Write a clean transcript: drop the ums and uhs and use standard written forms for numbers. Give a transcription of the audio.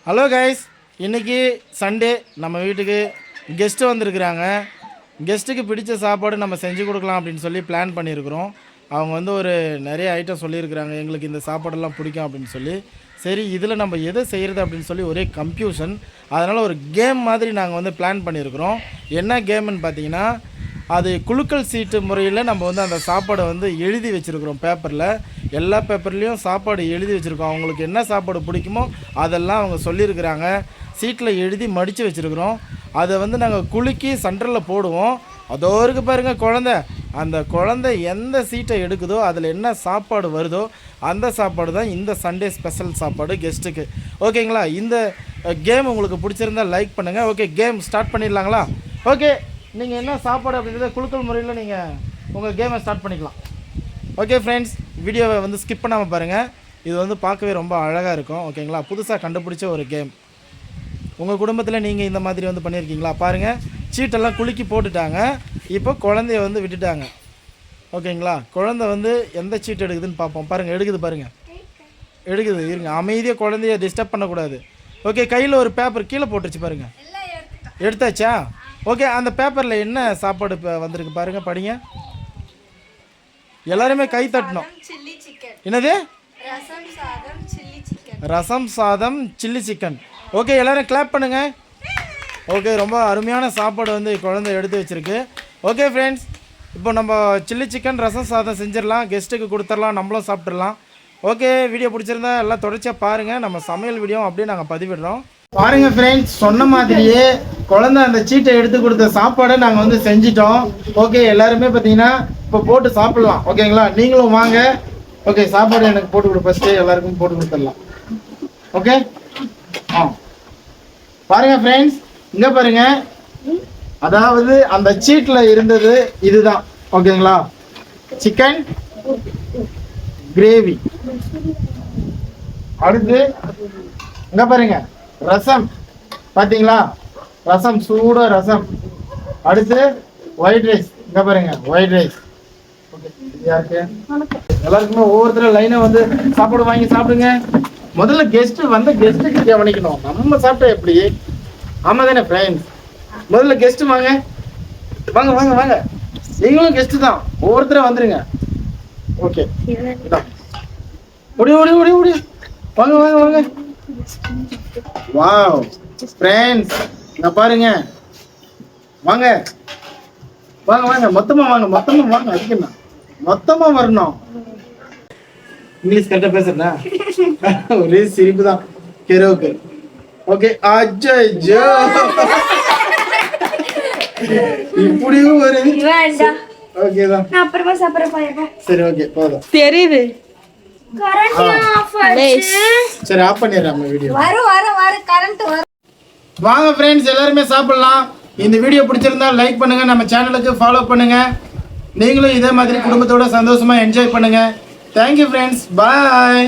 Hello guys, இன்றைக்கி Sunday நம்ம வீட்டுக்கு கெஸ்ட்டு வந்திருக்கிறாங்க. கெஸ்ட்டுக்கு பிடிச்ச சாப்பாடு நம்ம செஞ்சு கொடுக்கலாம் அப்படின்னு சொல்லி பிளான் பண்ணியிருக்கிறோம். அவங்க வந்து ஒரு நிறைய ஐட்டம் சொல்லியிருக்கிறாங்க, எங்களுக்கு இந்த சாப்பாடெல்லாம் பிடிக்கும் அப்படின்னு சொல்லி. சரி, இதில் நம்ம எதை செய்கிறது அப்படின்னு சொல்லி ஒரே கன்ஃபியூஷன். அதனால் ஒரு கேம் மாதிரி நாங்கள் வந்து பிளான் பண்ணியிருக்கிறோம். என்ன கேம்னு பார்த்தீங்கன்னா, அது குலுக்கல் சீட்டு முறையில் நம்ம வந்து அந்த சாப்பாடை வந்து எழுதி வச்சுருக்குறோம். பேப்பரில் எல்லா பேப்பர்லேயும் சாப்பாடு எழுதி வச்சுருக்கோம். அவங்களுக்கு என்ன சாப்பாடு பிடிக்குமோ அதெல்லாம் அவங்க சொல்லியிருக்கிறாங்க. சீட்டில் எழுதி மடித்து வச்சுருக்குறோம். அதை வந்து நாங்கள் குலுக்கி சென்டரில் போடுவோம். அதோ இருக்குது பாருங்கள் குழந்தை, அந்த குழந்தை எந்த சீட்டை எடுக்குதோ அதில் என்ன சாப்பாடு வருதோ அந்த சாப்பாடு தான் இந்த சண்டே ஸ்பெஷல் சாப்பாடு கெஸ்ட்டுக்கு. ஓகேங்களா? இந்த கேம் உங்களுக்கு பிடிச்சிருந்தால் லைக் பண்ணுங்கள். ஓகே, கேம் ஸ்டார்ட் பண்ணிடலாங்களா? ஓகே, நீங்கள் என்ன சாப்பாடு அப்படின்றத குலுக்கல் முறையில் நீங்கள் உங்கள் கேமை ஸ்டார்ட் பண்ணிக்கலாம். ஓகே ஃப்ரெண்ட்ஸ், வீடியோவை வந்து ஸ்கிப் பண்ணாமல் பாருங்கள். இது வந்து பார்க்கவே ரொம்ப அழகாக இருக்கும். ஓகேங்களா? புதுசாக கண்டுபிடிச்ச ஒரு கேம். உங்கள் குடும்பத்தில் நீங்கள் இந்த மாதிரி வந்து பண்ணியிருக்கீங்களா? பாருங்கள், சீட்டெல்லாம் குலுக்கி போட்டுட்டாங்க. இப்போ குழந்தைய வந்து விட்டுட்டாங்க. ஓகேங்களா? குழந்தை வந்து எந்த சீட் எடுக்குதுன்னு பார்ப்போம். பாருங்கள், எடுக்குது பாருங்கள், எடுக்குது. இருங்க, அமைதியாக குழந்தைய டிஸ்டர்ப் பண்ணக்கூடாது. ஓகே, கையில் ஒரு பேப்பர் கீழே போட்டுருச்சு பாருங்கள். எடுத்தாச்சா? ஓகே, அந்த பேப்பரில் என்ன சாப்பாடு இப்போ வந்திருக்கு பாருங்கள், படிங்க. எல்லாருமே கை தட்டணும். என்னது? ரசம் சாதம் சில்லி சிக்கன். ஓகே, எல்லோரும் கிளாப் பண்ணுங்கள். ஓகே, ரொம்ப அருமையான சாப்பாடு வந்து குழந்தை எடுத்து வச்சுருக்கு. ஓகே ஃப்ரெண்ட்ஸ், இப்போ நம்ம சில்லி சிக்கன் ரசம் சாதம் செஞ்சிடலாம், கெஸ்ட்டுக்கு கொடுத்துடலாம், நம்மளும் சாப்பிட்றலாம். ஓகே, வீடியோ பிடிச்சிருந்தா எல்லாம் தொடர்ச்சியாக பாருங்கள். நம்ம சமையல் வீடியோ அப்படியே நாங்கள் பதிவிடுறோம். பாருங்க ஃப்ரெண்ட்ஸ், சொன்ன மாதிரியே குழந்தை அந்த சீட்டை எடுத்து கொடுத்த சாப்பாடை நாங்கள் வந்து செஞ்சிட்டோம். ஓகே, எல்லாருமே பார்த்தீங்கன்னா இப்போ போட்டு சாப்பிட்லாம். ஓகேங்களா? நீங்களும் வாங்க. ஓகே, சாப்பாடு எனக்கு போட்டு கொடு, ஃபஸ்ட்டு எல்லாருக்கும் போட்டு கொடுத்துடலாம். ஓகே, பாருங்க ஃப்ரெண்ட்ஸ், இங்கே பாருங்க, அதாவது அந்த சீட்டில் இருந்தது இதுதான். ஓகேங்களா? Chicken gravy. அடுத்து இங்கே பாருங்க, ரசம். பார்த்தீங்களா? ரசம், சூட ரசம். அடுத்து ஒயிட் ரைஸ். இங்கே பாருங்க, ஒயிட் ரைஸ். ஓகே, யாருக்கு எல்லாருக்குமே ஒவ்வொருத்தரும் லைனாக வந்து சாப்பாடு வாங்கி சாப்பிடுங்க. முதல்ல கெஸ்ட்டு வந்து கெஸ்ட்டுக்கு கவனிக்கணும். நம்ம சாப்பிட்டா எப்படி? ஆமாம் தானே ஃப்ரெண்ட்ஸ்? முதல்ல கெஸ்ட்டு வாங்க வாங்க வாங்க வாங்க, நீங்களும் கெஸ்ட்டு தான். ஒவ்வொருத்தரும் வந்துருங்க. ஓகே, இதான் ஓடி ஓடி ஓடி ஓடி வாங்க வாங்க வாங்க. வாவ் ஃப்ரெண்ட்ஸ், இங்க பாருங்க, வாங்க வாங்க வாங்க, மொத்தமா வாங்க, மொத்தமா வாங்க. அதுக்குண்ணா மொத்தமா வரணும். இங்கிலீஷ் கரெக்டா பேசுறா? ஒரே சிரிப்பு தான். ஓகே ஓகே, அஜோ இப்படியும் ஒரு ஓகே தான். நான் அப்புறமா சாப்பிடுறேன். சரி, ஓகே, போதும். தெரியுது. சரி, ஆஃப் பண்ணிடுறேன் வீடியோ. வாங்க ஃப்ரெண்ட்ஸ், எல்லாருமே சாப்பிடலாம். இந்த வீடியோ பிடிச்சிருந்தா லைக் பண்ணுங்க, நம்ம சேனலுக்கு ஃபாலோ பண்ணுங்க. நீங்களும் இதே மாதிரி குடும்பத்தோட சந்தோஷமா என்ஜாய் பண்ணுங்க. தேங்க்யூ ஃப்ரெண்ட்ஸ், பாய்.